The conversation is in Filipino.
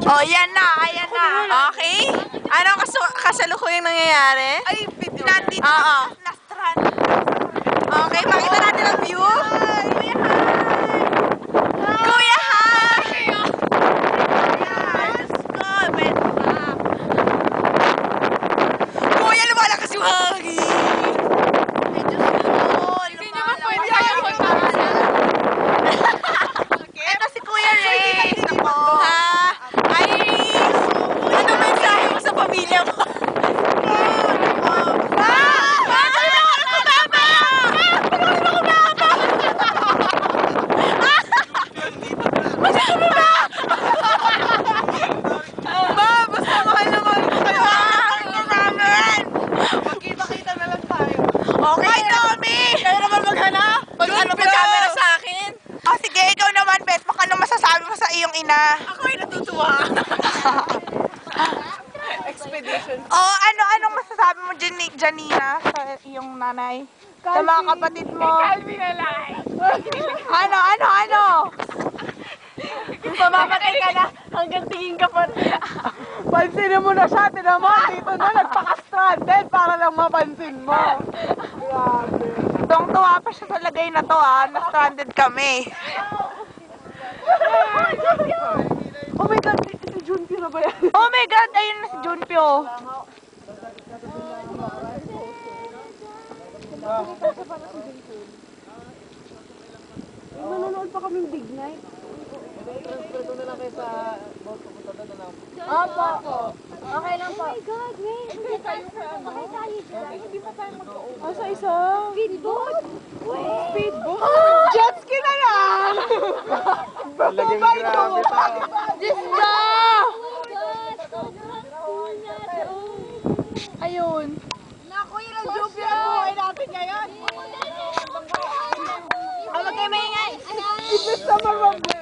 Oh, yan na, ayan na. Okay? Ano kasalukuyang nangyayari? Ay, video. Nandito na strand. Okay, makita natin ang view. Kuya, hi! Kuya, lumalakas yung hangin. Ito si Kuya Ray. Iris, ano mensahe mo sa pamilya mo? Okay, Tommy! Kayo naman maghanap. Mag-ano pa camera sa akin? Oh, sige, ikaw naman, Beth. Baka ano masasabi mo sa iyong ina? Ako ay natutuwa. Expedition. Oh, anong masasabi mo, Janina, sa iyong nanay? Sa mga kapatid mo? Calvin na lang. Ano? Mamamatay ka na hanggang tingin ka pa rin. Pansinin mo na siya, tinamon. Dito na, nagpaka-stranded para lang mapansin mo. Grabe. Tuwang-tuwa pa siya sa lagay na to, na-stranded kami. Oh my God, si Junpyo na ba yan? Oh my God, ayun na si Junpyo. Manonood pa kaming big night. Transfer ko na lang kayo sa boat pupunta doon na. Opo. Okay lang po. Oh my God, wait. Hindi tayo sa ano? Sakay tayo dyan. Hindi pa tayo mag-uwi. Sa isa. Speedboat? Wait. Speedboat? Jet ski na lang! Talagang grabe to. Diyos na! Oh my God, sobrang cool na to. Ayun. Naku, ilang Junpyo ang buhay natin ngayon. Oh, magkayo maingay. Ibig sa marami.